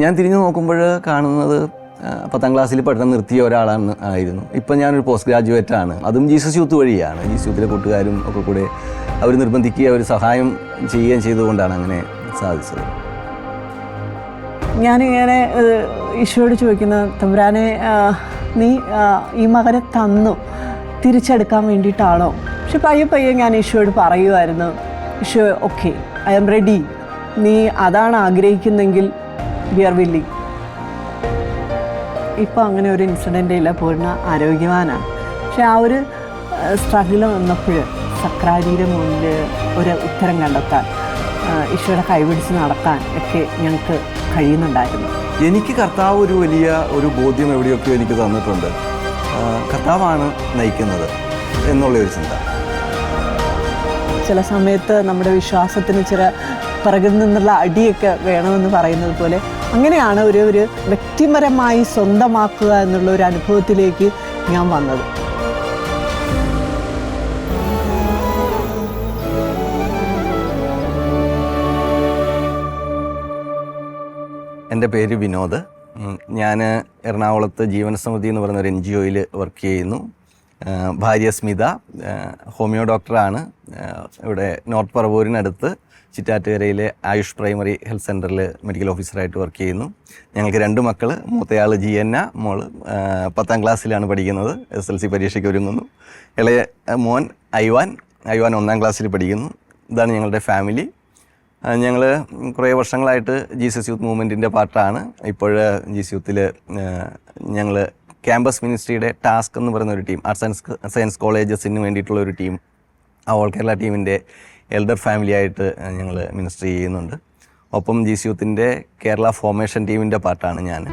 ഞാൻ തിരിഞ്ഞു നോക്കുമ്പോൾ കാണുന്നത് 10ാം ക്ലാസ്സിൽ പഠനം നിർത്തിയ ഒരാളായിരുന്നു. ഇപ്പം ഞാനൊരു പോസ്റ്റ് ഗ്രാജുവേറ്റ് ആണ്. അതും ജീസസ് യൂത്ത് വഴിയാണ്. ജീസസ് യൂത്തിലെ കൂട്ടുകാരും ഒക്കെ കൂടെ അവർ നിർബന്ധിക്കുകയും അവർ സഹായം ചെയ്യുകയും ചെയ്തുകൊണ്ടാണ് അങ്ങനെ സാധിച്ചത്. ഞാനിങ്ങനെ ഈശോയോട് ചോദിക്കുന്ന, തമ്പുരാനെ, നീ ഈ മകനെ തന്നു തിരിച്ചെടുക്കാൻ വേണ്ടിയിട്ടാണോ? പക്ഷെ പയ്യെ ഞാൻ ഈശോയോട് പറയുമായിരുന്നു, Eesho okay, I am ready, നീ അതാണ് ആഗ്രഹിക്കുന്നെങ്കിൽ വി ആർ വില്ലിങ്. ഇപ്പോൾ അങ്ങനെ ഒരു ഇൻസിഡൻ്റ് ഇല്ല, പൂർണ്ണ ആരോഗ്യവാനാണ്. പക്ഷെ ആ ഒരു സ്ട്രഗിൾ വന്നപ്പോൾ സക്രാരിയുടെ മുന്നിൽ ഒരു ഉത്തരം കണ്ടെത്താൻ, ഈശോയുടെ കൈപിടിച്ച് നടത്താൻ ഒക്കെ ഞങ്ങൾക്ക് കഴിയുന്നുണ്ടായിരുന്നു. എനിക്ക് കർത്താവ് ഒരു വലിയ ഒരു ബോധ്യം എവിടെയൊക്കെ എനിക്ക് തന്നിട്ടുണ്ട്. കർത്താവാണ് നയിക്കുന്നത് എന്നുള്ളൊരു ചിന്ത. ചില സമയത്ത് നമ്മുടെ വിശ്വാസത്തിന് ചില പിറകിൽ നിന്നുള്ള അടിയൊക്കെ വേണമെന്ന് പറയുന്നത് പോലെ അങ്ങനെയാണ് ഒരു വ്യക്തിപരമായി സ്വന്തമാക്കുക എന്നുള്ള ഒരു അനുഭവത്തിലേക്ക് ഞാൻ വന്നത്. എൻ്റെ പേര് വിനോദ്. ഞാൻ എറണാകുളത്ത് ജീവന സമൃദ്ധി എന്ന് പറയുന്ന ഒരു NGOയിൽ വർക്ക് ചെയ്യുന്നു. ഭാര്യ സ്മിത ഹോമിയോ ഡോക്ടറാണ്. ഇവിടെ നോർത്ത് പറവൂരിനടുത്ത് ചിറ്റാറ്റുകരയിലെ ആയുഷ് പ്രൈമറി ഹെൽത്ത് സെൻ്ററിൽ മെഡിക്കൽ ഓഫീസറായിട്ട് വർക്ക് ചെയ്യുന്നു. ഞങ്ങൾക്ക് 2 മക്കൾ. മൂത്തയാൾ ജിയന്ന, മോള് 10ാം ക്ലാസ്സിലാണ് പഠിക്കുന്നത്, SLC പരീക്ഷയ്ക്ക് ഒരുങ്ങുന്നു. ഇളയ മോൻ ഐവാൻ 1ാം ക്ലാസ്സിൽ പഠിക്കുന്നു. ഇതാണ് ഞങ്ങളുടെ ഫാമിലി. ഞങ്ങൾ കുറേ വർഷങ്ങളായിട്ട് ജീസസ് യൂത്ത് മൂവ്മെൻറ്റിൻ്റെ പാർട്ടാണ്. ഇപ്പോൾ ജീസസ് യൂത്തിൽ ഞങ്ങൾ ക്യാമ്പസ് മിനിസ്ട്രിയുടെ ടാസ്ക് എന്ന് പറയുന്ന ഒരു ടീം, ആർട്സ് ആൻഡ് സയൻസ് കോളേജസിന് വേണ്ടിയിട്ടുള്ള ഒരു ടീം, ആ ഓൾ കേരള ടീമിൻ്റെ എൽഡർ ഫാമിലി ആയിട്ട് ഞങ്ങൾ മിനിസ്ട്രി ചെയ്യുന്നുണ്ട്. ഒപ്പം ജീസസ് യൂത്തിൻ്റെ കേരള ഫോർമേഷൻ ടീമിൻ്റെ പാർട്ടാണ് ഞാൻ.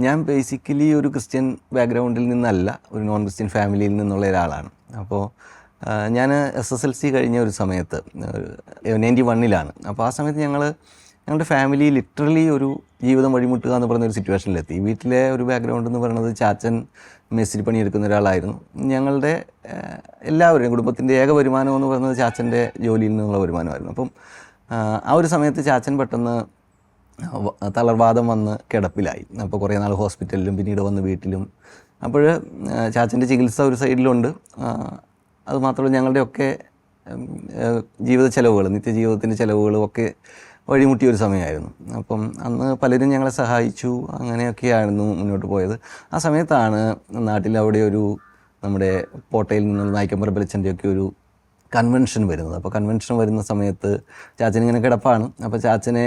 ഞാൻ ബേസിക്കലി ഒരു ക്രിസ്ത്യൻ ബാക്ക്ഗ്രൗണ്ടിൽ നിന്നല്ല, ഒരു നോൺ ക്രിസ്ത്യൻ ഫാമിലിയിൽ നിന്നുള്ള ഒരാളാണ്. അപ്പോൾ ഞാൻ SSLC കഴിഞ്ഞ ഒരു സമയത്ത് 91-ലാണ്. അപ്പോൾ ആ സമയത്ത് ഞങ്ങളുടെ ഫാമിലി ലിറ്ററലി ഒരു ജീവിതം വഴിമുട്ടുക എന്ന് പറയുന്ന ഒരു സിറ്റുവേഷനിലെത്തി. വീട്ടിലെ ഒരു ബാക്ക്ഗ്രൗണ്ട് എന്ന് പറയുന്നത് ചാച്ചൻ മേസ്തിരി പണിയെടുക്കുന്ന ഒരാളായിരുന്നു. ഞങ്ങളുടെ എല്ലാവരുടെയും കുടുംബത്തിൻ്റെ ഏക വരുമാനം എന്ന് പറയുന്നത് ചാച്ചൻ്റെ ജോലിയിൽ നിന്നുള്ള വരുമാനമായിരുന്നു. അപ്പം ആ ഒരു സമയത്ത് ചാച്ചൻ പെട്ടെന്ന് തളർവാദം വന്ന് കിടപ്പിലായി. അപ്പോൾ കുറേ നാൾ ഹോസ്പിറ്റലിലും പിന്നീട് വന്ന് വീട്ടിലും. അപ്പോൾ ചാച്ചൻ്റെ ചികിത്സ ഒരു സൈഡിലുണ്ട്. അതുമാത്രമല്ല ഞങ്ങളുടെയൊക്കെ ജീവിത ചിലവുകൾ, നിത്യജീവിതത്തിൻ്റെ ചിലവുകളും ഒക്കെ വഴിമുട്ടിയൊരു സമയമായിരുന്നു. അപ്പം അന്ന് പലരും ഞങ്ങളെ സഹായിച്ചു. അങ്ങനെയൊക്കെയായിരുന്നു മുന്നോട്ട് പോയത്. ആ സമയത്താണ് നാട്ടിൽ അവിടെ ഒരു നമ്മുടെ കോട്ടയിൽ നിന്നുള്ള നായിക്കമ്പറമ്പലച്ചൻ്റെയൊക്കെ ഒരു കൺവെൻഷൻ വരുന്നത്. അപ്പോൾ കൺവെൻഷൻ വരുന്ന സമയത്ത് ചാച്ചനിങ്ങനെ കിടപ്പാണ്. അപ്പോൾ ചാച്ചനെ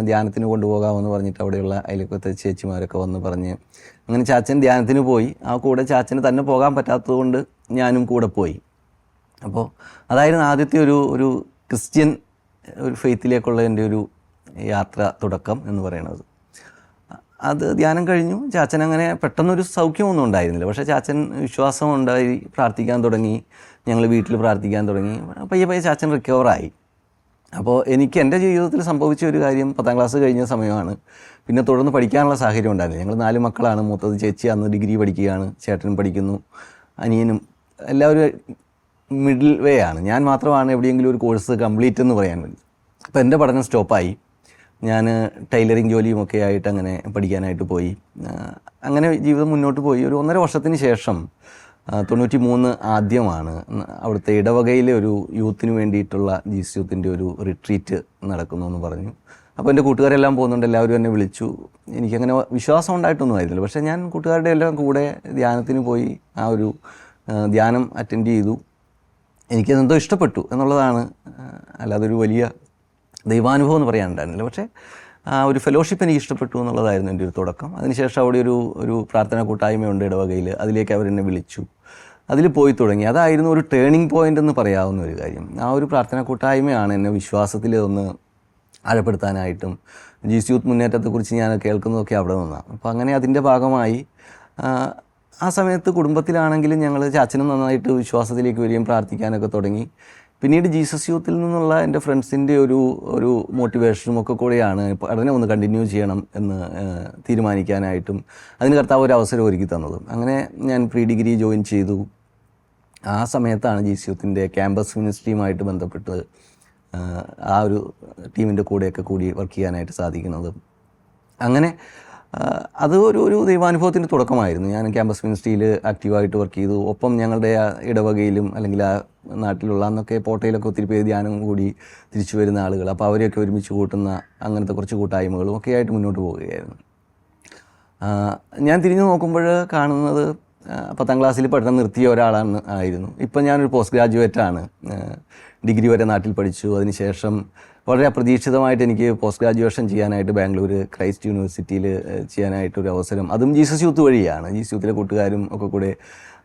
ധ്യാനത്തിന് കൊണ്ടുപോകാമെന്ന് പറഞ്ഞിട്ട് അവിടെയുള്ള അയൽവക്കത്തെ ചേച്ചിമാരൊക്കെ വന്ന് പറഞ്ഞ് അങ്ങനെ ചാച്ചൻ ധ്യാനത്തിന് പോയി. ആ കൂടെ ചാച്ചന് തന്നെ പോകാൻ പറ്റാത്തത് കൊണ്ട് ഞാനും കൂടെ പോയി. അപ്പോൾ അതായിരുന്നു ആദ്യത്തെ ഒരു ക്രിസ്ത്യൻ ഒരു ഫെയ്ത്തിലേക്കുള്ള എൻ്റെ ഒരു യാത്ര തുടക്കം എന്ന് പറയുന്നത്. അത് ധ്യാനം കഴിഞ്ഞു. ചാച്ചൻ അങ്ങനെ പെട്ടെന്നൊരു സൗഖ്യമൊന്നും ഉണ്ടായിരുന്നില്ല. പക്ഷേ ചാച്ചൻ വിശ്വാസം ഉണ്ടായി, പ്രാർത്ഥിക്കാൻ തുടങ്ങി. ഞങ്ങൾ വീട്ടിൽ പ്രാർത്ഥിക്കാൻ തുടങ്ങി. പയ്യെ ചാച്ചൻ റിക്കവറായി. അപ്പോൾ എനിക്ക് എൻ്റെ ജീവിതത്തിൽ സംഭവിച്ച ഒരു കാര്യം 10ാം ക്ലാസ് കഴിഞ്ഞ സമയമാണ്. പിന്നെ തുടർന്ന് പഠിക്കാനുള്ള സാഹചര്യം ഉണ്ടായിരുന്നു. ഞങ്ങൾ 4 മക്കളാണ്. മൂത്തത് ചേച്ചി അന്ന് ഡിഗ്രി പഠിക്കുകയാണ്, ചേട്ടനും പഠിക്കുന്നു, അനിയനും. എല്ലാവരും മിഡിൽ വേ ആണ്. ഞാൻ മാത്രമാണ് എവിടെയെങ്കിലും ഒരു കോഴ്സ് കംപ്ലീറ്റ് എന്ന് പറയാൻ വേണ്ടി. അപ്പോൾ എൻ്റെ പഠനം സ്റ്റോപ്പായി. ഞാൻ ടൈലറിങ് ജോലിയുമൊക്കെ ആയിട്ട് അങ്ങനെ പഠിക്കാനായിട്ട് പോയി. അങ്ങനെ ജീവിതം മുന്നോട്ട് പോയി. ഒരു 1.5 വർഷത്തിന് ശേഷം 93 ആദ്യമാണ് അവിടുത്തെ ഇടവകയിലെ ഒരു യൂത്തിന് വേണ്ടിയിട്ടുള്ള ജീസസ് യൂത്തിൻ്റെ ഒരു റിട്രീറ്റ് നടക്കുന്നു എന്ന് പറഞ്ഞു. അപ്പോൾ എൻ്റെ കൂട്ടുകാരെല്ലാം പോകുന്നുണ്ട്. എല്ലാവരും എന്നെ വിളിച്ചു. എനിക്കങ്ങനെ വിശ്വാസം ഉണ്ടായിട്ടൊന്നും ആയിരുന്നില്ല. പക്ഷേ ഞാൻ കൂട്ടുകാരുടെ എല്ലാം കൂടെ ധ്യാനത്തിന് പോയി. ആ ഒരു ധ്യാനം അറ്റൻഡ് ചെയ്തു. എനിക്കതെന്തോ ഇഷ്ടപ്പെട്ടു എന്നുള്ളതാണ്. അല്ലാതെ ഒരു വലിയ ദൈവാനുഭവം എന്ന് പറയാനുണ്ടായിരുന്നില്ല. പക്ഷേ ഒരു ഫെലോഷിപ്പ് എനിക്ക് ഇഷ്ടപ്പെട്ടു എന്നുള്ളതായിരുന്നു എൻ്റെ ഒരു തുടക്കം. അതിനുശേഷം അവിടെ ഒരു പ്രാർത്ഥനാ കൂട്ടായ്മയുണ്ട് ഇടവകയിൽ. അതിലേക്ക് അവരെന്നെ വിളിച്ചു. അതിൽ പോയി തുടങ്ങി. അതായിരുന്നു ഒരു ടേണിംഗ് പോയിൻ്റ് എന്ന് പറയാവുന്ന ഒരു കാര്യം. ആ ഒരു പ്രാർത്ഥനാ കൂട്ടായ്മയാണ് എന്നെ വിശ്വാസത്തിൽ ഒന്ന് ആഴപ്പെടുത്താനായിട്ടും ജീസസ് യൂത്ത് മുന്നേറ്റത്തെക്കുറിച്ച് ഞാൻ കേൾക്കുന്നതൊക്കെ അവിടെ നിന്നാണ്. അപ്പോൾ അങ്ങനെ അതിൻ്റെ ഭാഗമായി ആ സമയത്ത് കുടുംബത്തിലാണെങ്കിലും ഞങ്ങൾ ചാച്ചനും നന്നായിട്ട് വിശ്വാസത്തിലേക്ക് വരികയും പ്രാർത്ഥിക്കാനൊക്കെ തുടങ്ങി. പിന്നീട് ജീസസ് യൂത്തിൽ നിന്നുള്ള എൻ്റെ ഫ്രണ്ട്സിൻ്റെ ഒരു മോട്ടിവേഷനും ഒക്കെ കൂടെയാണ് പഠനം ഒന്ന് കണ്ടിന്യൂ ചെയ്യണം എന്ന് തീരുമാനിക്കാനായിട്ടും അതിന് കർത്താവ് ഒരു അവസരം ഒരുക്കി തന്നതും. അങ്ങനെ ഞാൻ പ്രീ ഡിഗ്രി ജോയിൻ ചെയ്തു. ആ സമയത്താണ് ജീസസ് യൂത്തിൻ്റെ ക്യാമ്പസ് മിനിസ്ട്രിയുമായിട്ട് ബന്ധപ്പെട്ട് ആ ഒരു ടീമിൻ്റെ കൂടെയൊക്കെ കൂടി വർക്ക് ചെയ്യാനായിട്ട് സാധിക്കുന്നത്. അങ്ങനെ അത് ഒരു ദൈവാനുഭവത്തിൻ്റെ തുടക്കമായിരുന്നു. ഞാൻ ക്യാമ്പസ് മിനിസ്ട്രിയിൽ ആക്റ്റീവായിട്ട് വർക്ക് ചെയ്തു. ഒപ്പം ഞങ്ങളുടെ ആ ഇടവകയിലും അല്ലെങ്കിൽ ആ നാട്ടിലുള്ള അന്നൊക്കെ പോട്ടയിലൊക്കെ ഒത്തിരി പേര് ധ്യാനം കൂടി തിരിച്ചു വരുന്ന ആളുകൾ, അപ്പോൾ അവരെയൊക്കെ ഒരുമിച്ച് കൂട്ടുന്ന അങ്ങനത്തെ കുറച്ച് കൂട്ടായ്മകളും ഒക്കെ ആയിട്ട് മുന്നോട്ട് പോവുകയായിരുന്നു. ഞാൻ തിരിഞ്ഞു നോക്കുമ്പോൾ കാണുന്നത് 10ാം ക്ലാസ്സിൽ പഠനം നിർത്തിയ ഒരാളായിരുന്നു. ഇപ്പം ഞാനൊരു പോസ്റ്റ് ഗ്രാജുവേറ്റാണ്. ഡിഗ്രി വരെ നാട്ടിൽ പഠിച്ചു. അതിനുശേഷം വളരെ അപ്രതീക്ഷിതമായിട്ട് എനിക്ക് പോസ്റ്റ് ഗ്രാജുവേഷൻ ചെയ്യാനായിട്ട് ബാംഗ്ലൂർ ക്രൈസ്റ്റ് യൂണിവേഴ്സിറ്റിയിൽ ചെയ്യാനായിട്ടൊരു അവസരം, അതും ജീസസ് യൂത്ത് വഴിയാണ്. ജീസസ് യൂത്തിലെ കൂട്ടുകാരും ഒക്കെ കൂടെ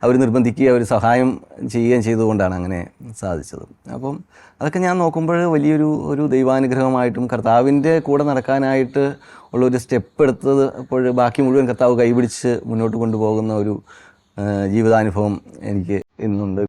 അവർ നിർബന്ധിക്കുകയും അവർ സഹായം ചെയ്യുകയും ചെയ്തുകൊണ്ടാണ് അങ്ങനെ സാധിച്ചത്. അപ്പം അതൊക്കെ ഞാൻ നോക്കുമ്പോൾ വലിയൊരു ദൈവാനുഗ്രഹമായിട്ടും കർത്താവിൻ്റെ കൂടെ നടക്കാനായിട്ട് ഉള്ളൊരു സ്റ്റെപ്പ് എടുത്തത് അപ്പോൾ ബാക്കി മുഴുവൻ കർത്താവ് കൈപിടിച്ച് മുന്നോട്ട് കൊണ്ടുപോകുന്ന ഒരു ജീവിതാനുഭവം എനിക്ക് ഇന്നുണ്ട്.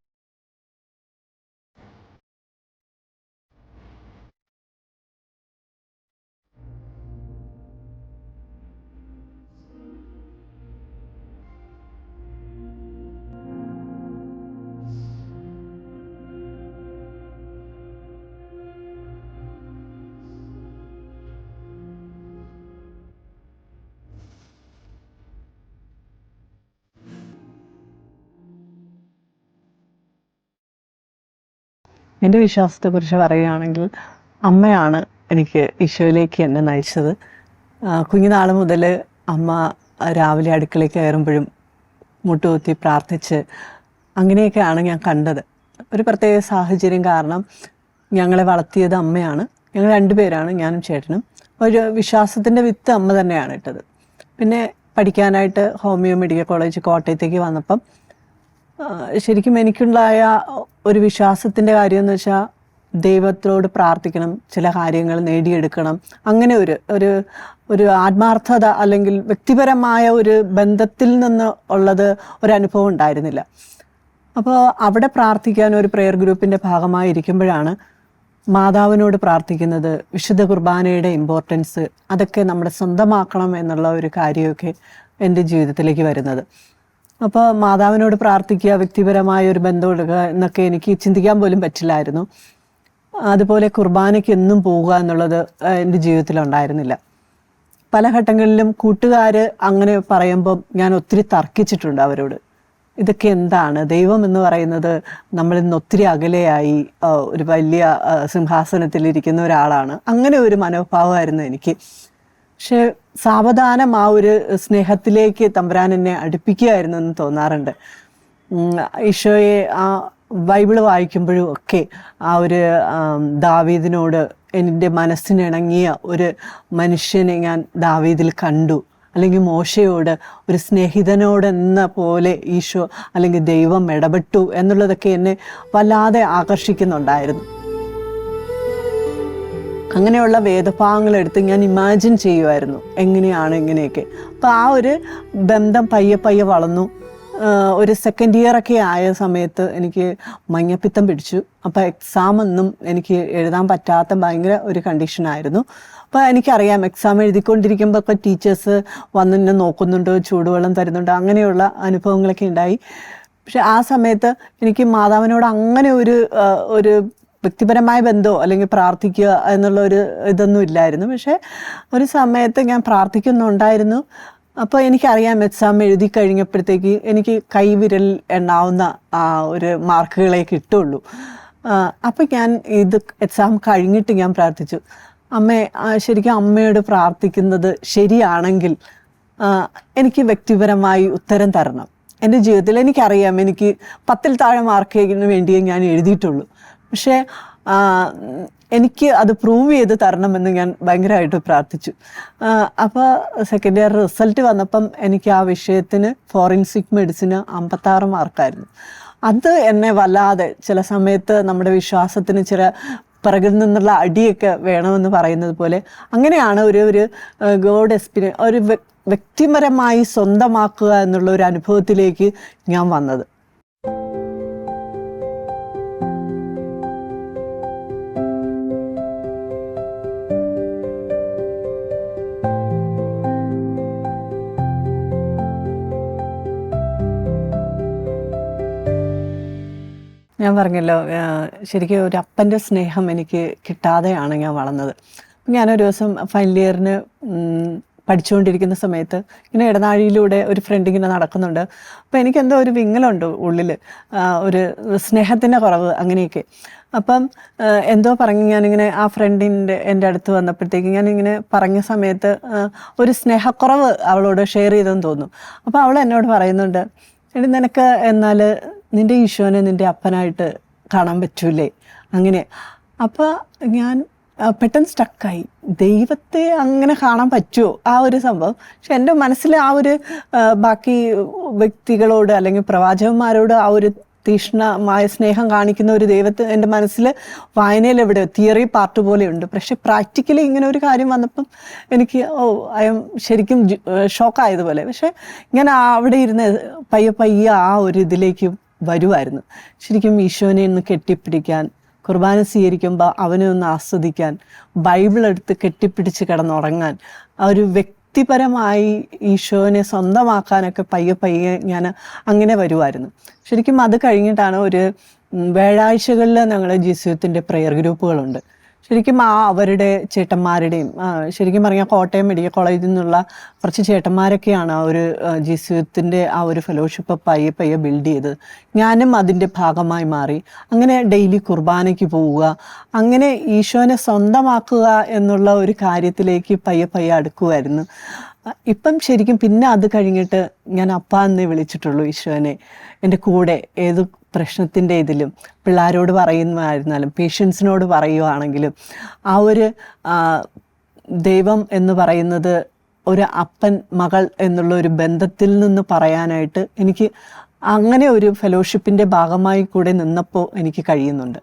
എൻ്റെ വിശ്വാസത്തെക്കുറിച്ച് പറയുകയാണെങ്കിൽ അമ്മയാണ് എനിക്ക് ഈശോയിലേക്ക് എന്നെ നയിച്ചത്. കുഞ്ഞുനാൾ മുതൽ അമ്മ രാവിലെ അടുക്കളയ്ക്ക് കയറുമ്പോഴും മുട്ടുകുത്തി പ്രാർത്ഥിച്ച് അങ്ങനെയൊക്കെയാണ് ഞാൻ കണ്ടത്. ഒരു പ്രത്യേക സാഹചര്യം കാരണം ഞങ്ങളെ വളർത്തിയത് അമ്മയാണ്. ഞങ്ങൾ 2 പേരാണ്, ഞാനും ചേട്ടനും. ഒരു വിശ്വാസത്തിൻ്റെ വിത്ത് അമ്മ തന്നെയാണ് ഇട്ടത്. പിന്നെ പഠിക്കാനായിട്ട് ഹോമിയോ മെഡിക്കൽ കോളേജ് കോട്ടയത്തേക്ക് വന്നപ്പം ശരിക്കും എനിക്കുണ്ടായ ഒരു വിശ്വാസത്തിൻ്റെ കാര്യം എന്ന് വെച്ചാൽ ദൈവത്തോട് പ്രാർത്ഥിക്കണം, ചില കാര്യങ്ങൾ നേടിയെടുക്കണം, അങ്ങനെ ഒരു ആത്മാർത്ഥത അല്ലെങ്കിൽ വ്യക്തിപരമായ ഒരു ബന്ധത്തിൽ നിന്ന് ഉള്ളത് ഒരനുഭവം ഉണ്ടായിരുന്നില്ല. അപ്പോൾ അവിടെ പ്രാർത്ഥിക്കാൻ ഒരു പ്രെയർ ഗ്രൂപ്പിൻ്റെ ഭാഗമായി ഇരിക്കുമ്പോഴാണ് മാതാവിനോട് പ്രാർത്ഥിക്കുന്നത്, വിശുദ്ധ കുർബാനയുടെ ഇമ്പോർട്ടൻസ് അതൊക്കെ നമ്മുടെ സ്വന്തമാക്കണം എന്നുള്ള ഒരു കാര്യമൊക്കെ എൻ്റെ ജീവിതത്തിലേക്ക് വരുന്നത്. അപ്പോൾ മാതാവിനോട് പ്രാർത്ഥിക്കുക, വ്യക്തിപരമായ ഒരു ബന്ധം എടുക്കുക എന്നൊക്കെ എനിക്ക് ചിന്തിക്കാൻ പോലും പറ്റില്ലായിരുന്നു. അതുപോലെ കുർബാനയ്ക്ക് എന്നും പോവുക എന്നുള്ളത് എൻ്റെ ജീവിതത്തിലുണ്ടായിരുന്നില്ല. പല ഘട്ടങ്ങളിലും കൂട്ടുകാർ അങ്ങനെ പറയുമ്പം ഞാൻ ഒത്തിരി തർക്കിച്ചിട്ടുണ്ട് അവരോട്. ഇതൊക്കെ എന്താണ്, ദൈവം എന്ന് പറയുന്നത് നമ്മളിൽ നിന്ന് ഒത്തിരി അകലെയായി ഒരു വലിയ സിംഹാസനത്തിലിരിക്കുന്ന ഒരാളാണ്, അങ്ങനെ ഒരു മനോഭാവമായിരുന്നു എനിക്ക്. പക്ഷെ സാവധാനം ആ ഒരു സ്നേഹത്തിലേക്ക് തമ്പുരാൻ എന്നെ അടുപ്പിക്കുകയായിരുന്നു എന്ന് തോന്നാറുണ്ട്. ഈശോയെ ആ ബൈബിള് വായിക്കുമ്പോഴും ഒക്കെ ആ ഒരു ദാവീദിനോട് എൻ്റെ മനസ്സിനിണങ്ങിയ ഒരു മനുഷ്യനെ ഞാൻ ദാവീദിൽ കണ്ടു, അല്ലെങ്കിൽ മോശയോട് ഒരു സ്നേഹിതനോടെന്ന പോലെ ഈശോ അല്ലെങ്കിൽ ദൈവം ഇടപെട്ടു എന്നുള്ളതൊക്കെ എന്നെ വല്ലാതെ ആകർഷിക്കുന്നുണ്ടായിരുന്നു. അങ്ങനെയുള്ള വേദഭാഗങ്ങളെടുത്ത് ഞാൻ ഇമാജിൻ ചെയ്യുമായിരുന്നു എങ്ങനെയാണ് ഇങ്ങനെയൊക്കെ. അപ്പോൾ ആ ഒരു ബന്ധം പയ്യെ വളർന്നു. ഒരു സെക്കൻഡ് ഇയർ ഒക്കെ ആയ സമയത്ത് എനിക്ക് മഞ്ഞപ്പിത്തം പിടിച്ചു. അപ്പോൾ എക്സാം ഒന്നും എനിക്ക് എഴുതാൻ പറ്റാത്ത ഭയങ്കര ഒരു കണ്ടീഷനായിരുന്നു. അപ്പോൾ എനിക്കറിയാം എക്സാം എഴുതിക്കൊണ്ടിരിക്കുമ്പോൾ ഒക്കെ ടീച്ചേഴ്സ് വന്ന് എന്നെ നോക്കുന്നുണ്ടോ, ചൂടുവെള്ളം തരുന്നുണ്ടോ, അങ്ങനെയുള്ള അനുഭവങ്ങളൊക്കെ ഉണ്ടായി. പക്ഷെ ആ സമയത്ത് എനിക്ക് മാതാവിനോട് അങ്ങനെ ഒരു വ്യക്തിപരമായ ബന്ധമോ അല്ലെങ്കിൽ പ്രാർത്ഥിക്കുക എന്നുള്ള ഒരു ഇതൊന്നും ഇല്ലായിരുന്നു. പക്ഷേ ഒരു സമയത്ത് ഞാൻ പ്രാർത്ഥിക്കുന്നുണ്ടായിരുന്നു. അപ്പോൾ എനിക്കറിയാം എക്സാം എഴുതി കഴിഞ്ഞപ്പോഴത്തേക്ക് എനിക്ക് കൈവിരൽ എണ്ണാവുന്ന ഒരു മാർക്കുകളെ കിട്ടുള്ളൂ. അപ്പം ഞാൻ എക്സാം കഴിഞ്ഞിട്ട് ഞാൻ പ്രാർത്ഥിച്ചു, അമ്മേ ശരിക്കും അമ്മയോട് പ്രാർത്ഥിക്കുന്നത് ശരിയാണെങ്കിൽ എനിക്ക് വ്യക്തിപരമായി ഉത്തരം തരണം. എൻ്റെ ജീവിതത്തിൽ എനിക്കറിയാം എനിക്ക് 10ൽ താഴെ മാർക്കിന് വേണ്ടിയേ ഞാൻ എഴുതിയിട്ടുള്ളൂ. പക്ഷേ എനിക്ക് അത് പ്രൂവ് ചെയ്ത് തരണമെന്ന് ഞാൻ ഭയങ്കരമായിട്ട് പ്രാർത്ഥിച്ചു. അപ്പോൾ സെക്കൻഡ് ഇയർ റിസൾട്ട് വന്നപ്പം എനിക്ക് ആ വിഷയത്തിന് ഫോറൻസിക് മെഡിസിന് 56 മാർക്കായിരുന്നു. അത് എന്നെ വല്ലാതെ, ചില സമയത്ത് നമ്മുടെ വിശ്വാസത്തിന് ചില പിറകിൽ നിന്നുള്ള അടിയൊക്കെ വേണമെന്ന് പറയുന്നത് പോലെ അങ്ങനെയാണ് ഒരു ഗോഡ് എക്സ്പീരിയൻസ്, ഒരു വ്യക്തിപരമായി സ്വന്തമാക്കുക എന്നുള്ള ഒരു അനുഭവത്തിലേക്ക് ഞാൻ വന്നത്. ഞാൻ പറഞ്ഞല്ലോ, ശരിക്കും ഒരു അപ്പൻ്റെ സ്നേഹം എനിക്ക് കിട്ടാതെയാണ് ഞാൻ വളർന്നത്. ഞാനൊരു ദിവസം ഫൈനൽ ഇയറിന് പഠിച്ചുകൊണ്ടിരിക്കുന്ന സമയത്ത് ഇങ്ങനെ ഇടനാഴിയിലൂടെ ഒരു ഫ്രണ്ട് ഇങ്ങനെ നടക്കുന്നുണ്ട്. അപ്പോൾ എനിക്കെന്തോ ഒരു വിങ്ങലുണ്ട് ഉള്ളിൽ, ഒരു സ്നേഹത്തിൻ്റെ കുറവ് അങ്ങനെയൊക്കെ. അപ്പം എന്തോ പറഞ്ഞ് ഞാനിങ്ങനെ ആ ഫ്രണ്ടിൻ്റെ എൻ്റെ അടുത്ത് വന്നപ്പോഴത്തേക്ക് ഞാനിങ്ങനെ പറഞ്ഞ സമയത്ത് ഒരു സ്നേഹക്കുറവ് അവളോട് ഷെയർ ചെയ്തെന്ന് തോന്നുന്നു. അപ്പോൾ അവൾ എന്നോട് പറയുന്നുണ്ട്, എടി നിനക്ക് എന്നാൽ നിൻ്റെ ഈശോനെ നിൻ്റെ അപ്പനായിട്ട് കാണാൻ പറ്റൂലേ അങ്ങനെ. അപ്പോൾ ഞാൻ പെട്ടെന്ന് സ്റ്റക്കായി, ദൈവത്തെ അങ്ങനെ കാണാൻ പറ്റുമോ ആ ഒരു സംഭവം. പക്ഷെ എൻ്റെ മനസ്സിൽ ആ ഒരു ബാക്കി വ്യക്തികളോട് അല്ലെങ്കിൽ പ്രവാചകന്മാരോട് ആ ഒരു തീക്ഷ്ണമായ സ്നേഹം കാണിക്കുന്ന ഒരു ദൈവത്തെ എൻ്റെ മനസ്സിൽ വായനയിൽ എവിടെ തിയറി പാർട്ട് പോലെയുണ്ട്. പക്ഷെ പ്രാക്ടിക്കലി ഇങ്ങനെ ഒരു കാര്യം വന്നപ്പം എനിക്ക് ശരിക്കും ഷോക്കായതുപോലെ. പക്ഷെ ഞാൻ അവിടെ ഇരുന്ന് പയ്യെ ആ ഒരു ഇതിലേക്ക് വരുമായിരുന്നു. ശരിക്കും ഈശോനെ ഒന്ന് കെട്ടിപ്പിടിക്കാൻ, കുർബാന സ്വീകരിക്കുമ്പോൾ അവനെ ഒന്ന് ആസ്വദിക്കാൻ, ബൈബിൾ എടുത്ത് കെട്ടിപ്പിടിച്ച് കിടന്നുറങ്ങാൻ, ആ ഒരു വ്യക്തിപരമായി ഈശോനെ സ്വന്തമാക്കാനൊക്കെ പയ്യെ ഞാൻ അങ്ങനെ വരുമായിരുന്നു. ശരിക്കും അത് കഴിഞ്ഞിട്ടാണ് ഒരു വ്യാഴാഴ്ചകളിൽ ഞങ്ങൾ ജീസുയത്തിൻ്റെ പ്രെയർ ഗ്രൂപ്പുകളുണ്ട്. ശരിക്കും അവരുടെ ചേട്ടന്മാരുടെയും ശരിക്കും പറഞ്ഞാൽ കോട്ടയം മെഡിക്കൽ കോളേജിൽ നിന്നുള്ള കുറച്ച് ചേട്ടന്മാരൊക്കെയാണ് ആ ഒരു ജീസുയത്തിൻ്റെ ആ ഒരു ഫെലോഷിപ്പ് പയ്യെ ബിൽഡ് ചെയ്ത്. ഞാനും അതിൻ്റെ ഭാഗമായി മാറി. അങ്ങനെ ഡെയിലി കുർബാനയ്ക്ക് പോവുക, അങ്ങനെ ഈശോനെ സ്വന്തമാക്കുക എന്നുള്ള ഒരു കാര്യത്തിലേക്ക് പയ്യെ അടുക്കുമായിരുന്നു. ഇപ്പം ശരിക്കും പിന്നെ അത് കഴിഞ്ഞിട്ട് ഞാൻ അപ്പ എന്നേ വിളിച്ചിട്ടുള്ളൂ ഈശോനെ. എൻ്റെ കൂടെ ഏത് പ്രശ്നത്തിൻ്റെ ഇതിലും പിള്ളേരോട് പറയുന്നതായിരുന്നാലും പേഷ്യൻസിനോട് പറയുവാണെങ്കിലും ആ ഒരു ദൈവം എന്ന് പറയുന്നത് ഒരു അപ്പൻ മകൾ എന്നുള്ള ഒരു ബന്ധത്തിൽ നിന്ന് പറയാനായിട്ട് എനിക്ക് അങ്ങനെ ഒരു ഫെലോഷിപ്പിൻ്റെ ഭാഗമായി കൂടെ നിന്നപ്പോൾ എനിക്ക് കഴിയുന്നുണ്ട്.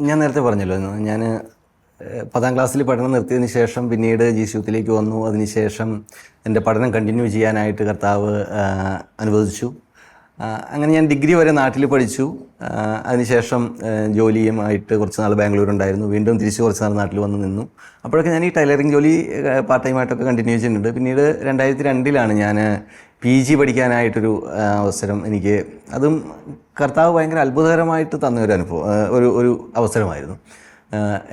ഞാൻ നേരത്തെ പറഞ്ഞല്ലോ, ഞാൻ 10ാം ക്ലാസ്സിൽ പഠനം നിർത്തിയതിന് ശേഷം പിന്നീട് ജീസുയത്തിലേക്ക് വന്നു. അതിനുശേഷം എൻ്റെ പഠനം കണ്ടിന്യൂ ചെയ്യാനായിട്ട് കർത്താവ് അനുവദിച്ചു. അങ്ങനെ ഞാൻ ഡിഗ്രി വരെ നാട്ടിൽ പഠിച്ചു. അതിനുശേഷം ജോലിയുമായിട്ട് കുറച്ച് നാൾ ബാംഗ്ലൂരുണ്ടായിരുന്നു. വീണ്ടും തിരിച്ച് കുറച്ച് നാൾ നാട്ടിൽ വന്ന് നിന്നു. അപ്പോഴൊക്കെ ഞാൻ ഈ ടൈലറിങ് ജോലി പാർട്ട് ടൈമായിട്ടൊക്കെ കണ്ടിന്യൂ ചെയ്യുന്നുണ്ട്. പിന്നീട് 2002 ഞാൻ PG പഠിക്കാനായിട്ടൊരു അവസരം എനിക്ക്, അതും കർത്താവ് ഭയങ്കര അത്ഭുതകരമായിട്ട് തന്ന ഒരു അനുഭവം, ഒരു അവസരമായിരുന്നു.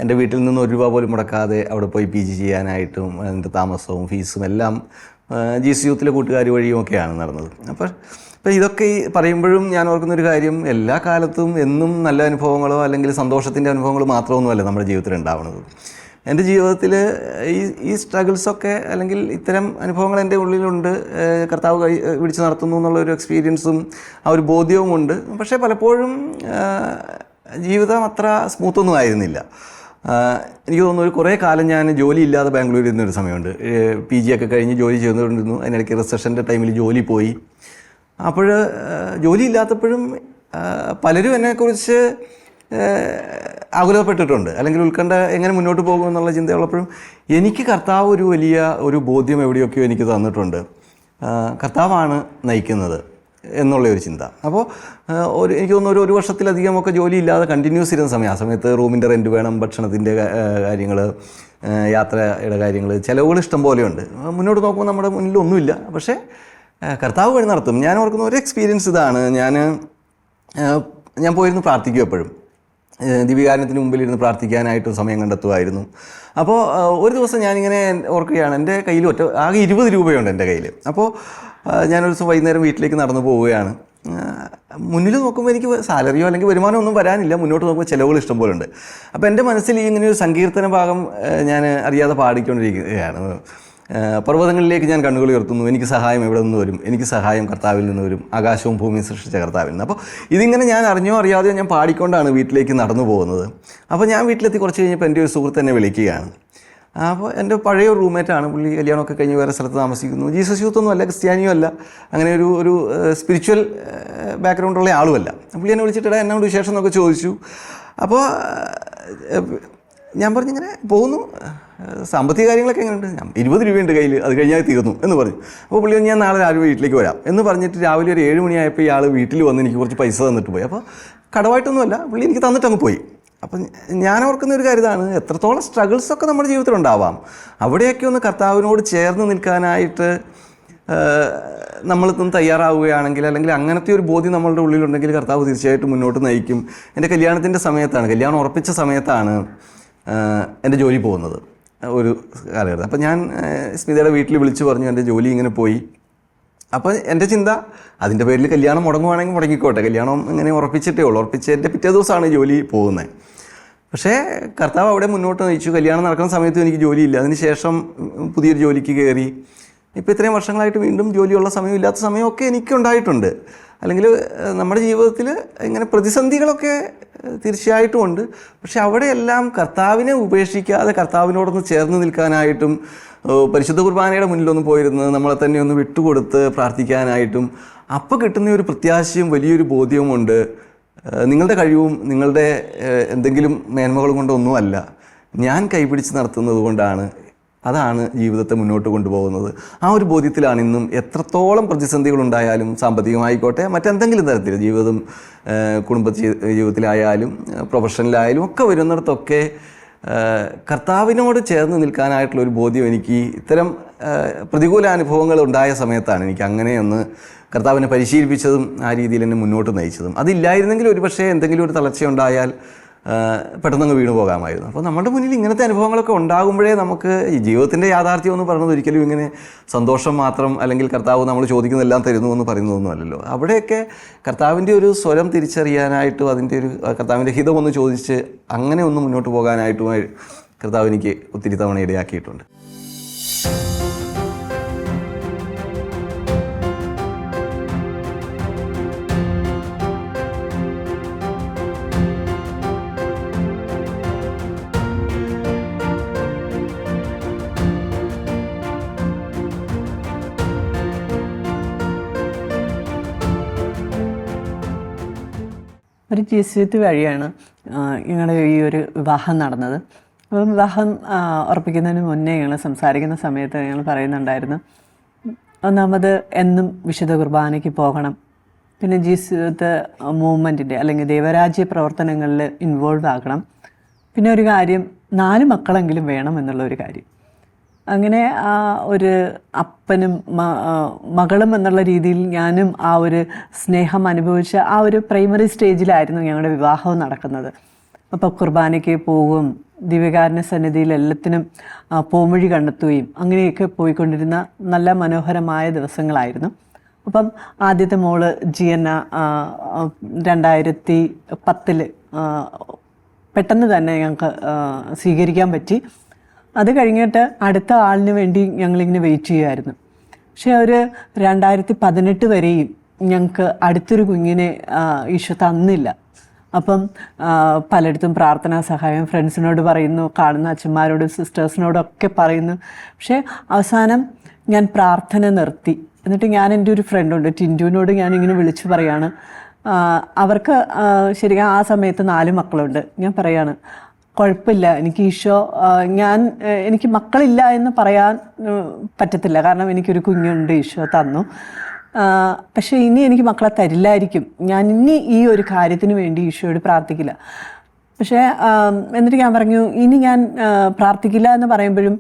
എൻ്റെ വീട്ടിൽ നിന്ന് ₹1 പോലും മുടക്കാതെ അവിടെ പോയി PG ചെയ്യാനായിട്ടും എൻ്റെ താമസവും ഫീസും എല്ലാം ജീസ് യൂത്തിലെ കൂട്ടുകാർ വഴിയുമൊക്കെയാണ് നടന്നത്. അപ്പോൾ ഇതൊക്കെ ഈ പറയുമ്പോഴും ഞാൻ ഓർക്കുന്നൊരു കാര്യം, എല്ലാ കാലത്തും എന്നും നല്ല അനുഭവങ്ങളോ അല്ലെങ്കിൽ സന്തോഷത്തിൻ്റെ അനുഭവങ്ങളോ മാത്രമൊന്നുമല്ല നമ്മുടെ ജീവിതത്തിൽ ഉണ്ടാവുന്നത്. എൻ്റെ ജീവിതത്തിൽ ഈ സ്ട്രഗിൾസൊക്കെ അല്ലെങ്കിൽ ഇത്തരം അനുഭവങ്ങൾ എൻ്റെ ഉള്ളിലുണ്ട്. കർത്താവ് പിടിച്ച് നടത്തുന്നു എന്നുള്ളൊരു എക്സ്പീരിയൻസും ആ ഒരു ബോധ്യവുമുണ്ട്. പക്ഷേ പലപ്പോഴും ജീവിതം അത്ര സ്മൂത്തൊന്നും ആയിരുന്നില്ല. എനിക്ക് തോന്നുന്നു കുറേ കാലം ഞാൻ ജോലി ഇല്ലാതെ ബാംഗ്ലൂരിൽ ഇരുന്നൊരു സമയമുണ്ട്. PG ഒക്കെ കഴിഞ്ഞ് ജോലി ചെയ്തുകൊണ്ടിരുന്നു. അതിനിടയ്ക്ക് റിസഷൻ്റെ ടൈമിൽ ജോലി പോയി. അപ്പോൾ ജോലി ഇല്ലാത്തപ്പോഴും പലരും എന്നെക്കുറിച്ച് ആകുലപ്പെട്ടിട്ടുണ്ട്, അല്ലെങ്കിൽ ഉത്കണ്ഠ എങ്ങനെ മുന്നോട്ട് പോകും എന്നുള്ള ചിന്തയുള്ളപ്പോഴും എനിക്ക് കർത്താവ് ഒരു ബോധ്യം എവിടെയൊക്കെയോ എനിക്ക് തന്നിട്ടുണ്ട്. കർത്താവാണ് നയിക്കുന്നത് എന്നുള്ളൊരു ചിന്ത. അപ്പോൾ എനിക്ക് തോന്നുന്നു ഒരു വർഷത്തിലധികമൊക്കെ ജോലി ഇല്ലാതെ കണ്ടിന്യൂസ് ഇരുന്ന സമയം. ആ സമയത്ത് റൂമിൻ്റെ റെൻറ്റ് വേണം, ഭക്ഷണത്തിൻ്റെ കാര്യങ്ങൾ, യാത്രയുടെ കാര്യങ്ങൾ, ചിലവുകൾ ഇഷ്ടം പോലെയുണ്ട്. മുന്നോട്ട് നോക്കുമ്പോൾ നമ്മുടെ മുന്നിൽ ഒന്നുമില്ല. പക്ഷേ കർത്താവ് വഴി നടത്തും. ഞാൻ ഓർക്കുന്ന ഒരു എക്സ്പീരിയൻസ് ഇതാണ്. ഞാൻ പോയിരുന്നു പ്രാർത്ഥിക്കും. എപ്പോഴും ദിവ്യകാരുണ്യത്തിന് മുമ്പിലിരുന്ന് പ്രാർത്ഥിക്കാനായിട്ട് സമയം കണ്ടെത്തുമായിരുന്നു. അപ്പോൾ ഒരു ദിവസം ഞാനിങ്ങനെ ഓർക്കുകയാണ്, എൻ്റെ കയ്യിൽ ആകെ 20 രൂപയുണ്ട് എൻ്റെ കയ്യിൽ. അപ്പോൾ ഞാനൊരു ദിവസം വൈകുന്നേരം വീട്ടിലേക്ക് നടന്നു പോവുകയാണ്. മുന്നിൽ നോക്കുമ്പോൾ എനിക്ക് സാലറിയോ അല്ലെങ്കിൽ വരുമാനമോ ഒന്നും വരാനില്ല. മുന്നോട്ട് നോക്കുമ്പോൾ ചിലവുകൾ ഇഷ്ടംപോലെ ഉണ്ട്. അപ്പോൾ എൻ്റെ മനസ്സിൽ ഇങ്ങനെ ഒരു സങ്കീർത്തന ഭാഗം ഞാൻ അറിയാതെ പാടിക്കൊണ്ടിരിക്കുകയാണ്. പർവ്വതങ്ങളിലേക്ക് ഞാൻ കണ്ണുകൾ ഉയർത്തുന്നു, എനിക്ക് സഹായം എവിടെ നിന്ന് വരും, എനിക്ക് സഹായം കർത്താവിൽ നിന്ന് വരും, ആകാശവും ഭൂമിയും സൃഷ്ടിച്ച കർത്താവിൽ നിന്ന്. അപ്പോൾ ഇതിങ്ങനെ ഞാൻ അറിഞ്ഞോ അറിയാതെയോ ഞാൻ പാടിക്കൊണ്ടാണ് വീട്ടിലേക്ക് നടന്നു പോകുന്നത്. അപ്പോൾ ഞാൻ വീട്ടിലെത്തി കുറച്ച് കഴിഞ്ഞപ്പോൾ എൻ്റെ ഒരു സുഹൃത്ത് എന്നെ വിളിക്കുകയാണ്. അപ്പോൾ എൻ്റെ പഴയ ഒരു റൂംമേറ്റാണ്. പുള്ളി കല്യാണമൊക്കെ കഴിഞ്ഞ് വേറെ സ്ഥലത്ത് താമസിക്കുന്നു. ജീസസ് യൂത്തൊന്നും അല്ല, ക്രിസ്ത്യാനിയും അല്ല, അങ്ങനെ ഒരു സ്പിരിച്വൽ ബാക്ക്ഗ്രൗണ്ടുള്ള ആളുമല്ല. പുള്ളി എന്നെ വിളിച്ചിട്ട് എന്നോട് വിശേഷം എന്നൊക്കെ ചോദിച്ചു. അപ്പോൾ ഞാൻ പറഞ്ഞു ഇങ്ങനെ പോകുന്നു, സാമ്പത്തിക കാര്യങ്ങളൊക്കെ എങ്ങനെയുണ്ട്, 20 രൂപയുണ്ട് കയ്യിൽ, അത് കഴിഞ്ഞാൽ തീർന്നു എന്ന് പറഞ്ഞു. അപ്പോൾ പുള്ളി ഞാൻ നാളെ രാവിലെ വീട്ടിലേക്ക് വരാം എന്ന് പറഞ്ഞിട്ട് രാവിലെ ഒരു 7 മണിയായപ്പോൾ ഇയാൾ വീട്ടിൽ വന്ന് എനിക്ക് കുറച്ച് പൈസ തന്നിട്ട് പോയി. അപ്പോൾ കടമായിട്ടൊന്നുമല്ല, പുള്ളി എനിക്ക് തന്നിട്ട് അങ്ങ് പോയി. അപ്പം ഞാൻ ഓർക്കുന്ന ഒരു കാര്യമാണ്, എത്രത്തോളം സ്ട്രഗിൾസൊക്കെ നമ്മുടെ ജീവിതത്തിലുണ്ടാവാം, അവിടെയൊക്കെ ഒന്ന് കർത്താവിനോട് ചേർന്ന് നിൽക്കാനായിട്ട് നമ്മളിന്ന് തയ്യാറാവുകയാണെങ്കിൽ, അല്ലെങ്കിൽ അങ്ങനത്തെ ഒരു ബോധ്യം നമ്മളുടെ ഉള്ളിലുണ്ടെങ്കിൽ കർത്താവ് തീർച്ചയായിട്ടും മുന്നോട്ട് നയിക്കും. എൻ്റെ കല്യാണത്തിൻ്റെ സമയത്താണ്, കല്യാണം ഉറപ്പിച്ച സമയത്താണ് എൻ്റെ ജോലി പോകുന്നത് ഒരു കാലഘട്ടം. അപ്പം ഞാൻ സ്മിതയുടെ വീട്ടിൽ വിളിച്ചു പറഞ്ഞു എൻ്റെ ജോലി ഇങ്ങനെ പോയി. അപ്പോൾ എൻ്റെ ചിന്ത, അതിൻ്റെ പേരിൽ കല്യാണം മുടങ്ങുവാണെങ്കിൽ മുടങ്ങിക്കോട്ടെ, കല്യാണം ഇങ്ങനെ ഉറപ്പിച്ചിട്ടേ ഉള്ളൂ, ഉറപ്പിച്ചതിൻ്റെ പിറ്റേ ദിവസമാണ് ജോലി പോകുന്നത്. പക്ഷേ കർത്താവ് അവിടെ മുന്നോട്ട് നയിച്ചു. കല്യാണം നടക്കുന്ന സമയത്തും എനിക്ക് ജോലിയില്ല, അതിന് ശേഷം പുതിയൊരു ജോലിക്ക് കയറി. ഇപ്പോൾ ഇത്രയും വർഷങ്ങളായിട്ട് വീണ്ടും ജോലിയുള്ള സമയം ഇല്ലാത്ത സമയമൊക്കെ എനിക്കുണ്ടായിട്ടുണ്ട്. അല്ലെങ്കിൽ നമ്മുടെ ജീവിതത്തിൽ ഇങ്ങനെ പ്രതിസന്ധികളൊക്കെ തീർച്ചയായിട്ടും ഉണ്ട്. പക്ഷെ അവിടെയെല്ലാം കർത്താവിനെ ഉപേക്ഷിക്കാതെ കർത്താവിനോടൊന്ന് ചേർന്ന് നിൽക്കാനായിട്ടും പരിശുദ്ധ കുർബാനയുടെ മുന്നിലൊന്ന് പോയിരുന്ന് നമ്മളെ തന്നെ ഒന്ന് വിട്ടുകൊടുത്ത് പ്രാർത്ഥിക്കാനായിട്ടും അപ്പോൾ കിട്ടുന്ന ഒരു പ്രത്യാശയും വലിയൊരു ബോധ്യവുമുണ്ട്. നിങ്ങളുടെ കഴിവും നിങ്ങളുടെ എന്തെങ്കിലും മേന്മകളും കൊണ്ടൊന്നുമല്ല, ഞാൻ കൈപിടിച്ച് നടത്തുന്നത് കൊണ്ടാണ്, അതാണ് ജീവിതത്തെ മുന്നോട്ട് കൊണ്ടുപോകുന്നത്. ആ ഒരു ബോധ്യത്തിലാണ് ഇന്നും എത്രത്തോളം പ്രതിസന്ധികളുണ്ടായാലും, സാമ്പത്തികമായിക്കോട്ടെ മറ്റെന്തെങ്കിലും തരത്തിൽ ജീവിതം, കുടുംബ ജീവിതത്തിലായാലും പ്രൊഫഷനിലായാലും ഒക്കെ വരുന്നിടത്തൊക്കെ കർത്താവിനോട് ചേർന്ന് നിൽക്കാനായിട്ടുള്ളൊരു ബോധ്യം എനിക്ക് ഇത്തരം പ്രതികൂല അനുഭവങ്ങൾ ഉണ്ടായ സമയത്താണ് എനിക്ക് അങ്ങനെയൊന്ന് കർത്താവിനെ പരിശീലിപ്പിച്ചതും ആ രീതിയിൽ എന്നെ മുന്നോട്ട് നയിച്ചതും. അതില്ലായിരുന്നെങ്കിൽ ഒരുപക്ഷെ എന്തെങ്കിലും ഒരു തളർച്ചയുണ്ടായാൽ പെട്ടെന്നങ്ങ് വീണു പോകാമായിരുന്നു. അപ്പോൾ നമ്മുടെ മുന്നിൽ ഇങ്ങനത്തെ അനുഭവങ്ങളൊക്കെ ഉണ്ടാകുമ്പോഴേ നമുക്ക് ഈ ജീവിതത്തിൻ്റെ യാഥാർത്ഥ്യം എന്ന് പറയുന്നത് ഒരിക്കലും ഇങ്ങനെ സന്തോഷം മാത്രം, അല്ലെങ്കിൽ കർത്താവ് നമ്മൾ ചോദിക്കുന്നതെല്ലാം തരുന്നു എന്ന് പറയുന്നതൊന്നും അല്ലല്ലോ. അവിടെയൊക്കെ കർത്താവിൻ്റെ ഒരു സ്വരം തിരിച്ചറിയാനായിട്ടും അതിൻ്റെ ഒരു കർത്താവിൻ്റെ ഹിതമൊന്ന് ചോദിച്ച് അങ്ങനെ ഒന്ന് മുന്നോട്ട് പോകാനായിട്ടുമായി കർത്താവ് എനിക്ക് ഒത്തിരി തവണ ഇടയാക്കിയിട്ടുണ്ട്. ഒരു ജിസ്യൂത്ത് വഴിയാണ് ഞങ്ങളുടെ ഈ ഒരു വിവാഹം നടന്നത്. അപ്പം വിവാഹം ഉറപ്പിക്കുന്നതിന് മുന്നേ ഞങ്ങൾ സംസാരിക്കുന്ന സമയത്ത് ഞങ്ങൾ പറയുന്നുണ്ടായിരുന്നു, ഒന്നാമത് എന്നും വിശുദ്ധ കുർബാനയ്ക്ക് പോകണം, പിന്നെ ജിസ്യൂത്ത് മൂവ്മെൻറ്റിൻ്റെ അല്ലെങ്കിൽ ദൈവരാജ്യ പ്രവർത്തനങ്ങളിൽ ഇൻവോൾവ് ആകണം, പിന്നെ ഒരു കാര്യം 4 മക്കളെങ്കിലും വേണം എന്നുള്ള ഒരു കാര്യം. അങ്ങനെ ഒരു അപ്പനും മകളും എന്നുള്ള രീതിയിൽ ഞാനും ആ ഒരു സ്നേഹം അനുഭവിച്ച ആ ഒരു പ്രൈമറി സ്റ്റേജിലായിരുന്നു ഞങ്ങളുടെ വിവാഹവും നടക്കുന്നത്. അപ്പോൾ കുർബാനയ്ക്ക് പോകും, ദിവ്യകാരുണ്യ സന്നിധിയിൽ എല്ലാത്തിനും പോംവഴി കണ്ടെത്തുകയും അങ്ങനെയൊക്കെ പോയിക്കൊണ്ടിരുന്ന നല്ല മനോഹരമായ ദിവസങ്ങളായിരുന്നു. അപ്പം ആദ്യത്തെ മോള് ജിയന്ന 2010 പെട്ടെന്ന് തന്നെ ഞങ്ങൾക്ക് സ്വീകരിക്കാൻ പറ്റി. അത് കഴിഞ്ഞിട്ട് അടുത്ത ആളിന് വേണ്ടി ഞങ്ങളിങ്ങനെ വെയിറ്റ് ചെയ്യുമായിരുന്നു. പക്ഷേ ഒരു 2018 വരെയും ഞങ്ങൾക്ക് അടുത്തൊരു കുഞ്ഞിനെ ഈശോ തന്നില്ല. അപ്പം പലയിടത്തും പ്രാർത്ഥനാ സഹായം ഫ്രണ്ട്സിനോട് പറയുന്നു, കാണുന്ന അച്ഛന്മാരോടും സിസ്റ്റേഴ്സിനോടൊക്കെ പറയുന്നു. പക്ഷേ അവസാനം ഞാൻ പ്രാർത്ഥന നിർത്തി. എന്നിട്ട് ഞാൻ എൻ്റെ ഒരു ഫ്രണ്ടുണ്ട് ടിൻറ്റുവിനോട് ഞാനിങ്ങനെ വിളിച്ചു പറയാണ്, അവർക്ക് ശരിക്കും ആ സമയത്ത് 4 മക്കളുണ്ട്. ഞാൻ പറയാണ്, കുഴപ്പമില്ല, എനിക്ക് ഈശോ എനിക്ക് മക്കളില്ല എന്ന് പറയാൻ പറ്റത്തില്ല, കാരണം എനിക്കൊരു കുഞ്ഞുണ്ട്, ഈശോ തന്നു. പക്ഷേ ഇനി എനിക്ക് മക്കളെ തരില്ലായിരിക്കും, ഞാൻ ഇനി ഈ ഒരു കാര്യത്തിന് വേണ്ടി ഈശോയോട് പ്രാർത്ഥിക്കില്ല. പക്ഷേ എന്നിട്ട് ഞാൻ പറഞ്ഞു, ഇനി ഞാൻ പ്രാർത്ഥിക്കില്ല എന്ന് പറയുമ്പോഴും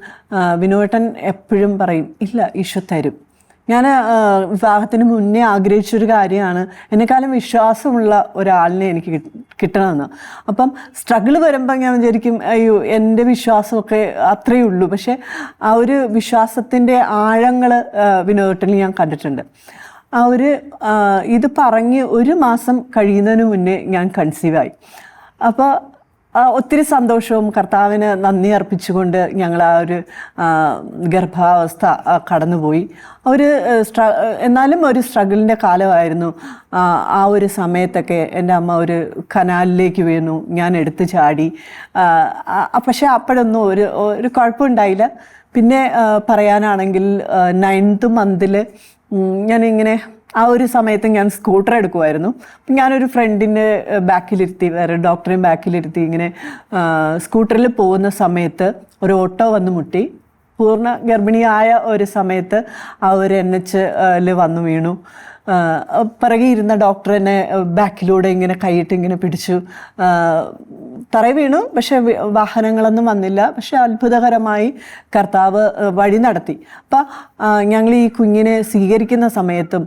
വിനോട്ടൻ എപ്പോഴും പറയും, ഇല്ല ഈശോ തരും. ഞാൻ വിവാഹത്തിന് മുന്നേ ആഗ്രഹിച്ചൊരു കാര്യമാണ് എന്നെക്കാളും വിശ്വാസമുള്ള ഒരാളിനെ എനിക്ക് കിട്ടണമെന്ന്. അപ്പം സ്ട്രഗിൾ വരുമ്പോൾ ഞാൻ വിചാരിക്കും, അയ്യോ എൻ്റെ വിശ്വാസമൊക്കെ അത്രയേ ഉള്ളൂ. പക്ഷേ ആ ഒരു വിശ്വാസത്തിൻ്റെ ആഴങ്ങൾ വിനോദത്തിൽ ഞാൻ കണ്ടിട്ടുണ്ട്. ആ ഒരു ഇത് പറഞ്ഞ് 1 മാസം കഴിയുന്നതിന് മുന്നേ ഞാൻ കൺസീവായി. അപ്പോൾ ഒത്തിരി സന്തോഷവും കർത്താവിന് നന്ദി അർപ്പിച്ചുകൊണ്ട് ഞങ്ങൾ ആ ഒരു ഗർഭാവസ്ഥ കടന്നുപോയി. എന്നാലും ഒരു സ്ട്രഗിളിൻ്റെ കാലമായിരുന്നു. ആ ഒരു സമയത്തൊക്കെ എൻ്റെ അമ്മ ഒരു കനാലിലേക്ക് വീണു, ഞാൻ എടുത്തു ചാടി. പക്ഷേ അപ്പോഴൊന്നും ഒരു കുഴപ്പമുണ്ടായില്ല. പിന്നെ പറയാനാണെങ്കിൽ 9th മന്തിൽ ഞാനിങ്ങനെ ആ ഒരു സമയത്ത് ഞാൻ സ്കൂട്ടർ എടുക്കുമായിരുന്നു. ഞാനൊരു ഫ്രണ്ടിൻ്റെ ബാക്കിലിരുത്തി, വേറെ ഡോക്ടറെയും ബാക്കിലിരുത്തി ഇങ്ങനെ സ്കൂട്ടറിൽ പോകുന്ന സമയത്ത് ഒരു ഓട്ടോ വന്ന് മുട്ടി. പൂർണ്ണ ഗർഭിണിയായ ഒരു സമയത്ത് ആ ഒരു NH വന്നു വീണു. പിറകെ ഇരുന്ന ഡോക്ടർ എന്നെ ബാക്കിലൂടെ ഇങ്ങനെ കൈയിട്ട് ഇങ്ങനെ പിടിച്ചു. തറയിൽ വീണു, പക്ഷെ വാഹനങ്ങളൊന്നും വന്നില്ല. പക്ഷെ അത്ഭുതകരമായി കർത്താവ് വഴി നടത്തി. അപ്പം ഞങ്ങൾ ഈ കുഞ്ഞിനെ സ്വീകരിക്കുന്ന സമയത്തും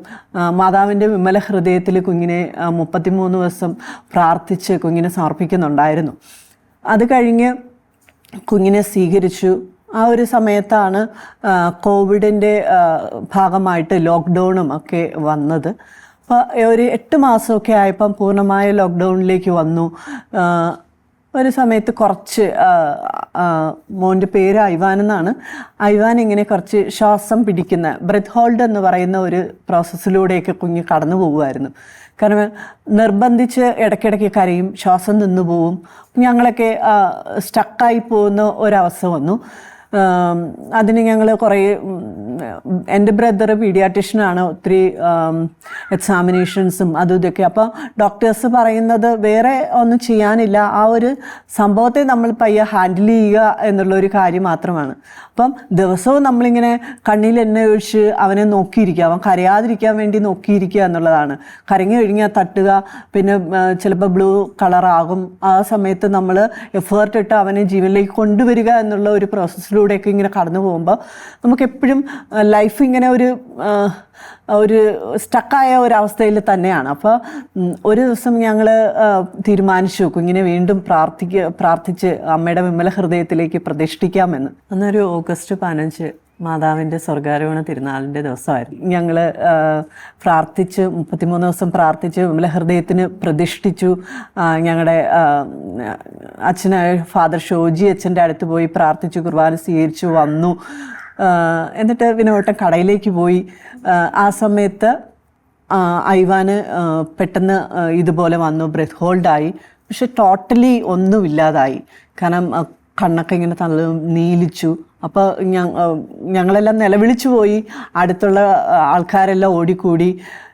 മാതാവിൻ്റെ വിമല ഹൃദയത്തിൽ കുഞ്ഞിനെ 33 ദിവസം പ്രാർത്ഥിച്ച് കുഞ്ഞിനെ സമർപ്പിക്കുന്നുണ്ടായിരുന്നു. അത് കഴിഞ്ഞ് കുഞ്ഞിനെ സ്വീകരിച്ചു. ആ ഒരു സമയത്താണ് കോവിഡിൻ്റെ ഭാഗമായിട്ട് ലോക്ക്ഡൗണും ഒക്കെ വന്നത്. അപ്പോൾ ഒരു 8 മാസമൊക്കെ ആയപ്പം പൂർണ്ണമായ ലോക്ക്ഡൗണിലേക്ക് വന്നു. ഒരു സമയത്ത് കുറച്ച് മോൻ്റെ പേര് ഐവാൻ എന്നാണ്. ഐവാൻ ഇങ്ങനെ കുറച്ച് ശ്വാസം പിടിക്കുന്ന ബ്രെത്ത് ഹോൾഡ് എന്ന് പറയുന്ന ഒരു പ്രോസസ്സിലൂടെയൊക്കെ കുഞ്ഞ് കടന്നു പോകുമായിരുന്നു. കാരണം നിർബന്ധിച്ച് ഇടയ്ക്കിടയ്ക്ക് കരയും, ശ്വാസം നിന്നു പോവും. ഞങ്ങളൊക്കെ സ്റ്റക്കായി പോകുന്ന ഒരവസ്ഥ വന്നു. അതിന് ഞങ്ങൾ കുറേ, എൻ്റെ ബ്രദർ പീഡിയാട്രിഷ്യനാണ്, ഒത്തിരി എക്സാമിനേഷൻസും അതും ഇതൊക്കെ. അപ്പോൾ ഡോക്ടേഴ്സ് പറയുന്നത് വേറെ ഒന്നും ചെയ്യാനില്ല, ആ ഒരു സംഭവത്തെ നമ്മൾ പയ്യെ ഹാൻഡിൽ ചെയ്യുക എന്നുള്ളൊരു കാര്യം മാത്രമാണ്. അപ്പം ദിവസവും നമ്മളിങ്ങനെ കണ്ണിൽ എണ്ണ ഒഴിച്ച് അവനെ നോക്കിയിരിക്കുക, അവൻ കരയാതിരിക്കാൻ വേണ്ടി നോക്കിയിരിക്കുക എന്നുള്ളതാണ്. കരങ്ങി ഒഴുങ്ങിയാൽ തട്ടുക, പിന്നെ ചിലപ്പോൾ ബ്ലൂ കളറാകും. ആ സമയത്ത് നമ്മൾ എഫേർട്ട് ഇട്ട് അവനെ ജീവനിലേക്ക് കൊണ്ടുവരിക എന്നുള്ള ഒരു പ്രോസസ്സിലൂടെയൊക്കെ ഇങ്ങനെ കടന്നു പോകുമ്പോൾ നമുക്കെപ്പോഴും ലൈഫ് ഇങ്ങനെ ഒരു സ്റ്റക്കായ ഒരവസ്ഥയിൽ തന്നെയാണ്. അപ്പോൾ ഒരു ദിവസം ഞങ്ങൾ തീരുമാനിച്ചു കുഞ്ഞിനെ വീണ്ടും പ്രാർത്ഥിച്ച് അമ്മയുടെ വിമല ഹൃദയത്തിലേക്ക് പ്രതിഷ്ഠിക്കാമെന്ന്. അന്നൊരു ഓഗസ്റ്റ് 15 മാതാവിൻ്റെ സ്വർഗാരോഹണ തിരുനാളിൻ്റെ ദിവസമായിരുന്നു. ഞങ്ങൾ പ്രാർത്ഥിച്ച് 33 ദിവസം പ്രാർത്ഥിച്ച് വിമല ഹൃദയത്തിന് പ്രതിഷ്ഠിച്ചു. ഞങ്ങളുടെ അച്ഛനായ ഫാദർ ഷോജി അച്ഛൻ്റെ അടുത്ത് പോയി പ്രാർത്ഥിച്ചു, കുർബാന സ്വീകരിച്ചു വന്നു. എന്നിട്ട് വിനോട്ടം കടയിലേക്ക് പോയി. ആ സമയത്ത് ഐവാന് പെട്ടെന്ന് ഇതുപോലെ വന്നു, ബ്രെത്ത് ഹോൾഡായി. പക്ഷെ ടോട്ടലി ഒന്നുമില്ലാതായി. കാരണം കണ്ണൊക്കെ ഇങ്ങനെ നീലിച്ചു. അപ്പോൾ ഞങ്ങളെല്ലാം നിലവിളിച്ചു പോയി. അടുത്തുള്ള ആൾക്കാരെല്ലാം ഓടിക്കൂടി.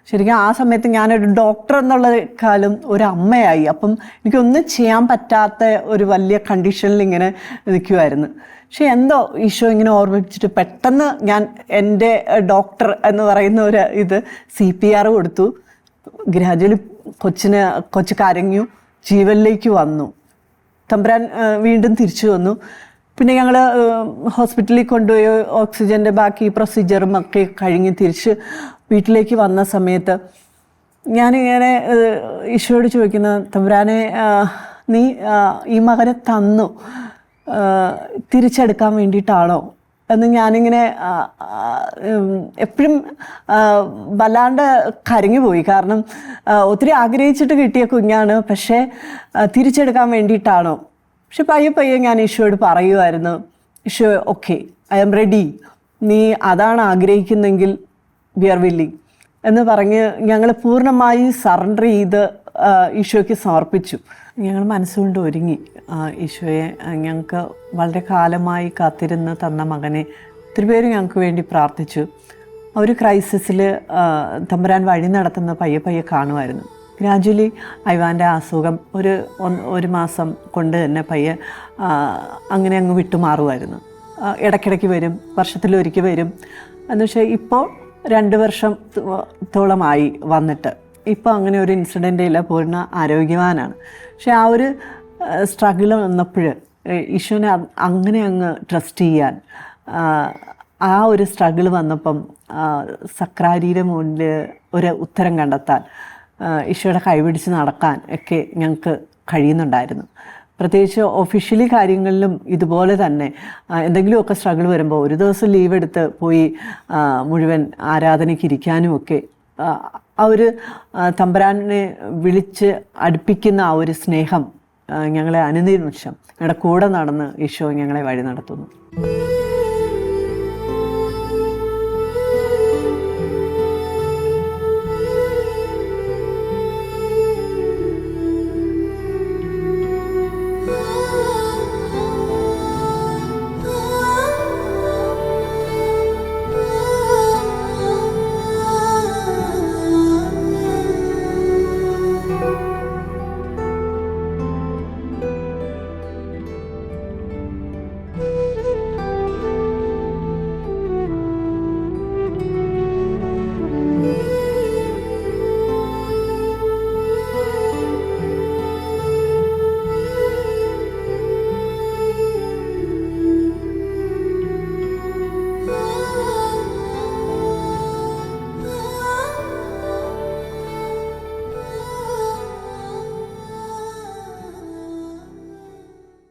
ശരിക്കും ആ സമയത്ത് ഞാനൊരു ഡോക്ടർ എന്നുള്ള കാലം ഒരു അമ്മയായി. അപ്പം എനിക്കൊന്നും ചെയ്യാൻ പറ്റാത്ത ഒരു വലിയ കണ്ടീഷനിൽ ഇങ്ങനെ നിൽക്കുമായിരുന്നു. പക്ഷെ എന്തോ ഈശോ ഇങ്ങനെ ഓർമ്മിപ്പിച്ചിട്ട് പെട്ടെന്ന് ഞാൻ എൻ്റെ ഡോക്ടർ എന്ന് പറയുന്ന ഒരു CPR കൊടുത്തു. ഗ്രാജുവലി കൊച്ച് കരഞ്ഞു, ജീവനിലേക്ക് വന്നു. തമ്പുരാൻ വീണ്ടും തിരിച്ചു വന്നു. പിന്നെ ഞങ്ങൾ ഹോസ്പിറ്റലിൽ കൊണ്ടുപോയി ഓക്സിജൻ്റെ ബാക്കി പ്രൊസീജിയറും ഒക്കെ കഴിഞ്ഞ് തിരിച്ച് വീട്ടിലേക്ക് വന്ന സമയത്ത് ഞാനിങ്ങനെ ഈശോയോട് ചോദിക്കുന്ന, തമ്പുരാനെ നീ ഈ മകനെ തന്നു തിരിച്ചെടുക്കാൻ വേണ്ടിയിട്ടാണോ എന്ന് ഞാനിങ്ങനെ എപ്പോഴും വല്ലാണ്ട് കരഞ്ഞു പോയി. കാരണം ഒത്തിരി ആഗ്രഹിച്ചിട്ട് കിട്ടിയ കുഞ്ഞാണ്, പക്ഷേ തിരിച്ചെടുക്കാൻ വേണ്ടിയിട്ടാണോ? പക്ഷെ പയ്യെ ഞാൻ ഈശോയോട് പറയുമായിരുന്നു, Eesho okay, I am ready, നീ അതാണ് ആഗ്രഹിക്കുന്നെങ്കിൽ വി ആർ വില്ലിങ് എന്ന് പറഞ്ഞ് ഞങ്ങൾ പൂർണ്ണമായി സറണ്ടർ ചെയ്ത് ഈശോയ്ക്ക് സമർപ്പിച്ചു. ഞങ്ങൾ മനസ്സുകൊണ്ട് ഒരുങ്ങി. ഈശോയെ, ഞങ്ങൾക്ക് വളരെ കാലമായി കാത്തിരുന്ന് തന്ന മകനെ ഒത്തിരി പേര് ഞങ്ങൾക്ക് വേണ്ടി പ്രാർത്ഥിച്ചു. ആ ഒരു ക്രൈസിസിൽ തമ്പുരാൻ വഴി നടത്തുന്ന പയ്യെ കാണുമായിരുന്നു. ഗ്രാജുവലി ഐവാൻ്റെ അസുഖം ഒരു മാസം കൊണ്ട് തന്നെ പയ്യെ അങ്ങനെ അങ്ങ് വിട്ടുമാറുമായിരുന്നു. ഇടയ്ക്കിടയ്ക്ക് വരും, വർഷത്തിലൊരിക്കൽ വരും. എന്നുവെച്ചാൽ ഇപ്പോൾ 2 വർഷത്തോളമായി വന്നിട്ട്. ഇപ്പോൾ അങ്ങനെ ഒരു ഇൻസിഡൻ്റ് ഇല്ല, പൂർണ്ണ ആരോഗ്യവാനാണ്. പക്ഷെ ആ ഒരു സ്ട്രഗിൾ വന്നപ്പോൾ ഈശോനെ അങ്ങനെ അങ്ങ് ട്രസ്റ്റ് ചെയ്യാൻ, ആ ഒരു സ്ട്രഗിൾ വന്നപ്പം സക്രാരിയുടെ മുന്നിൽ ഒരു ഉത്തരം കണ്ടെത്താൻ, ഈശോയുടെ കൈപിടിച്ച് നടക്കാൻ ഒക്കെ ഞങ്ങൾക്ക് കഴിയുന്നുണ്ടായിരുന്നു. പ്രത്യേകിച്ച് ഒഫീഷ്യലി കാര്യങ്ങളിലും ഇതുപോലെ തന്നെ എന്തെങ്കിലുമൊക്കെ സ്ട്രഗിൾ വരുമ്പോൾ ഒരു ദിവസം ലീവ് എടുത്ത് പോയി മുഴുവൻ ആരാധനയ്ക്ക് ഇരിക്കാനുമൊക്കെ ആ ഒരു തമ്പുരാനെ വിളിച്ച് അടുപ്പിക്കുന്ന ആ ഒരു സ്നേഹം ഞങ്ങളെ അനുനിമിഷം ഞങ്ങളുടെ കൂടെ നടന്ന് ഈശോ ഞങ്ങളെ വഴി നടത്തുന്നു.